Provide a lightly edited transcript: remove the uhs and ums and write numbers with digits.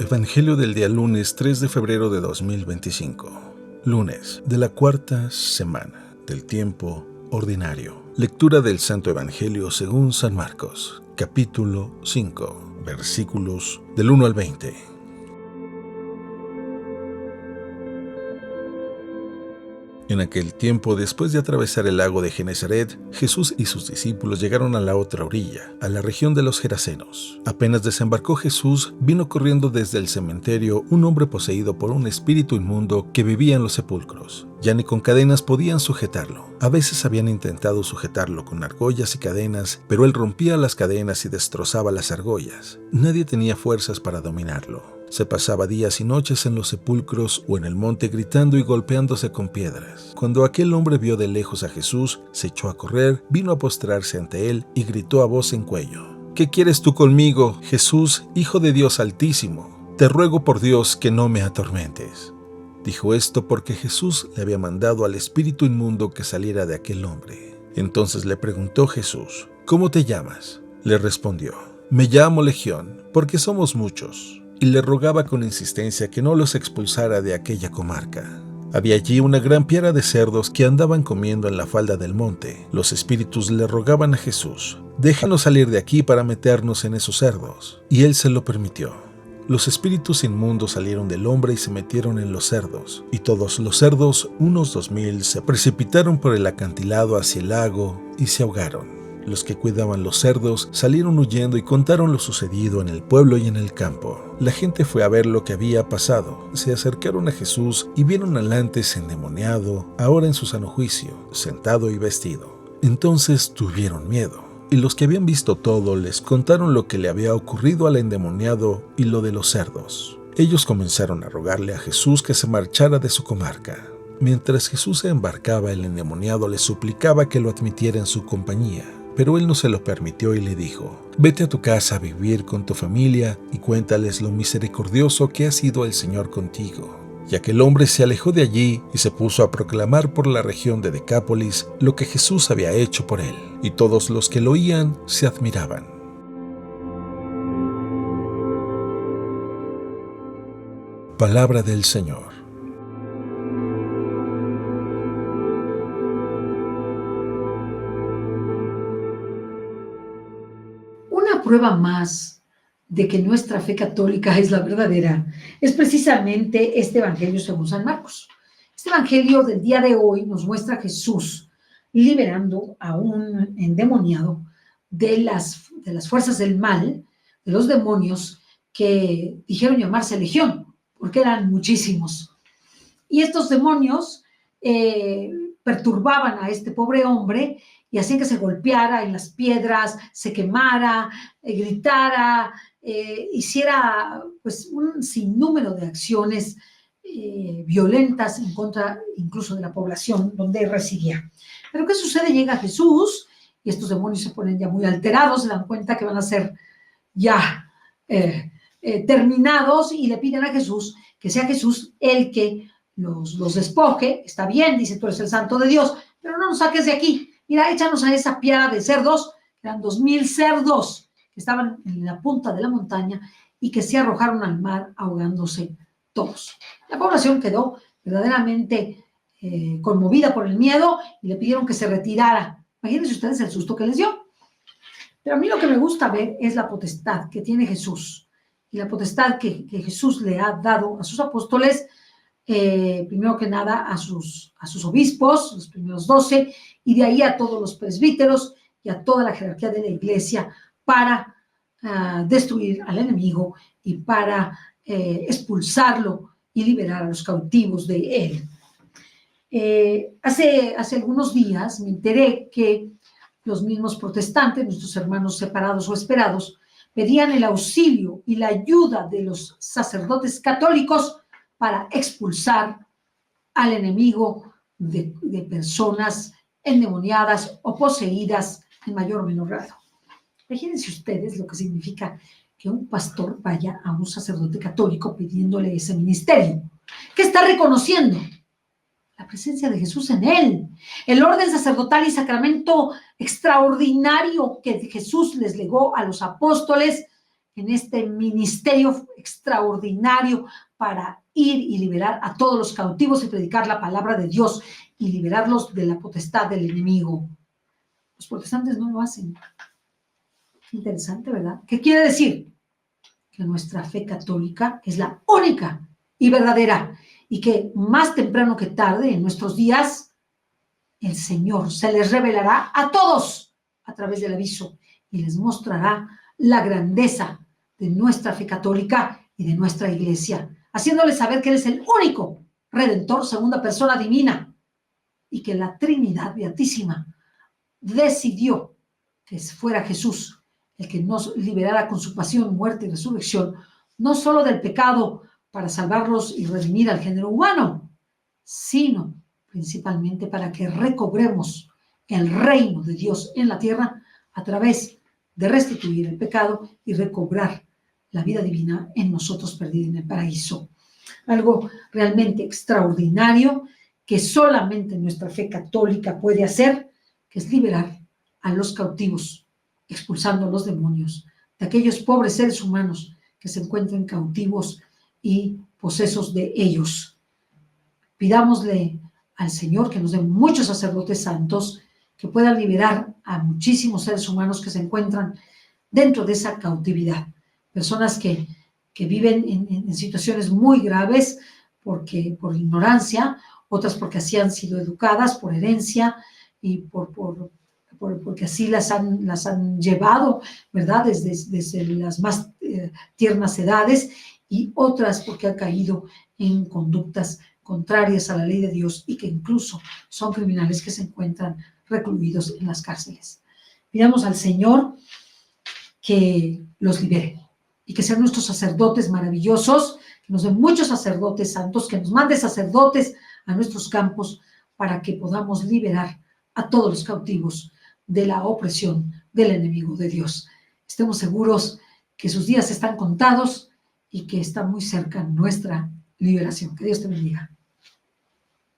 Evangelio del día lunes 3 de febrero de 2025. Lunes de la cuarta semana del tiempo ordinario. Lectura del Santo Evangelio según San Marcos, capítulo 5, versículos del 1 al 20. En aquel tiempo, después de atravesar el lago de Genesaret, Jesús y sus discípulos llegaron a la otra orilla, a la región de los Gerasenos. Apenas desembarcó Jesús, vino corriendo desde el cementerio un hombre poseído por un espíritu inmundo que vivía en los sepulcros. Ya ni con cadenas podían sujetarlo. A veces habían intentado sujetarlo con argollas y cadenas, pero él rompía las cadenas y destrozaba las argollas. Nadie tenía fuerzas para dominarlo. Se pasaba días y noches en los sepulcros o en el monte gritando y golpeándose con piedras. Cuando aquel hombre vio de lejos a Jesús, se echó a correr, vino a postrarse ante él y gritó a voz en cuello: ¿Qué quieres tú conmigo, Jesús, Hijo de Dios Altísimo? Te ruego por Dios que no me atormentes. Dijo esto porque Jesús le había mandado al espíritu inmundo que saliera de aquel hombre. Entonces le preguntó Jesús: ¿Cómo te llamas? Le respondió: Me llamo Legión, porque somos muchos. Y le rogaba con insistencia que no los expulsara de aquella comarca. Había allí una gran piara de cerdos que andaban comiendo en la falda del monte. Los espíritus le rogaban a Jesús: déjanos salir de aquí para meternos en esos cerdos. Y él se lo permitió. Los espíritus inmundos salieron del hombre y se metieron en los cerdos. Y todos los cerdos, unos 2000, se precipitaron por el acantilado hacia el lago y se ahogaron. Los que cuidaban los cerdos salieron huyendo y contaron lo sucedido en el pueblo y en el campo. La gente fue a ver lo que había pasado. Se acercaron a Jesús y vieron al antes endemoniado, ahora en su sano juicio, sentado y vestido. Entonces tuvieron miedo. Y los que habían visto todo les contaron lo que le había ocurrido al endemoniado y lo de los cerdos. Ellos comenzaron a rogarle a Jesús que se marchara de su comarca. Mientras Jesús se embarcaba, el endemoniado le suplicaba que lo admitiera en su compañía. Pero él no se lo permitió y le dijo: vete a tu casa a vivir con tu familia y cuéntales lo misericordioso que ha sido el Señor contigo. Y aquel hombre se alejó de allí y se puso a proclamar por la región de Decápolis lo que Jesús había hecho por él. Y todos los que lo oían se admiraban. Palabra del Señor. Una prueba más de que nuestra fe católica es la verdadera es precisamente este Evangelio según San Marcos. Este Evangelio del día de hoy nos muestra a Jesús liberando a un endemoniado de las fuerzas del mal, de los demonios que dijeron llamarse Legión, porque eran muchísimos. Y estos demonios perturbaban a este pobre hombre y hacían que se golpeara en las piedras, se quemara, gritara, hiciera pues un sinnúmero de acciones violentas en contra incluso de la población donde residía. Pero ¿qué sucede? Llega Jesús y estos demonios se ponen ya muy alterados, se dan cuenta que van a ser ya terminados y le piden a Jesús que sea Jesús el que los despoje. Está bien, dice: tú eres el santo de Dios, pero no nos saques de aquí. Mira, échanos a esa piara de cerdos. Eran 2000 cerdos que estaban en la punta de la montaña y que se arrojaron al mar ahogándose todos. La población quedó verdaderamente conmovida por el miedo y le pidieron que se retirara. Imagínense ustedes el susto que les dio. Pero a mí lo que me gusta ver es la potestad que tiene Jesús y la potestad que Jesús le ha dado a sus apóstoles. Primero que nada a sus obispos, los primeros 12, y de ahí a todos los presbíteros y a toda la jerarquía de la iglesia para destruir al enemigo y para expulsarlo y liberar a los cautivos de él. Hace algunos días me enteré que los mismos protestantes, nuestros hermanos separados o esperados, pedían el auxilio y la ayuda de los sacerdotes católicos para expulsar al enemigo de personas endemoniadas o poseídas en mayor o menor grado. Imagínense ustedes lo que significa que un pastor vaya a un sacerdote católico pidiéndole ese ministerio. ¿Qué está reconociendo? La presencia de Jesús en él, el orden sacerdotal y sacramento extraordinario que Jesús les legó a los apóstoles, en este ministerio extraordinario para ir y liberar a todos los cautivos y predicar la palabra de Dios y liberarlos de la potestad del enemigo. Los protestantes no lo hacen. Interesante, ¿verdad? ¿Qué quiere decir? Que nuestra fe católica es la única y verdadera, y que más temprano que tarde en nuestros días el Señor se les revelará a todos a través del aviso y les mostrará la grandeza de nuestra fe católica y de nuestra iglesia, haciéndoles saber que Él es el único Redentor, segunda persona divina, y que la Trinidad Beatísima decidió que fuera Jesús el que nos liberara con su pasión, muerte y resurrección, no solo del pecado para salvarlos y redimir al género humano, sino principalmente para que recobremos el reino de Dios en la tierra a través de restituir el pecado y recobrar la vida divina en nosotros perdida en el paraíso. Algo realmente extraordinario que solamente nuestra fe católica puede hacer, que es liberar a los cautivos, expulsando a los demonios de aquellos pobres seres humanos que se encuentran cautivos y posesos de ellos. Pidámosle al Señor que nos dé muchos sacerdotes santos que puedan liberar a muchísimos seres humanos que se encuentran dentro de esa cautividad. Personas que viven en situaciones muy graves por ignorancia, otras porque así han sido educadas, por herencia y porque así las han llevado, ¿verdad? Desde las más tiernas edades, y otras porque han caído en conductas contrarias a la ley de Dios y que incluso son criminales que se encuentran recluidos en las cárceles. Pidamos al Señor que los libere y que sean nuestros sacerdotes maravillosos, que nos den muchos sacerdotes santos, que nos mande sacerdotes a nuestros campos para que podamos liberar a todos los cautivos de la opresión del enemigo de Dios. Estemos seguros que sus días están contados y que está muy cerca nuestra liberación. Que Dios te bendiga.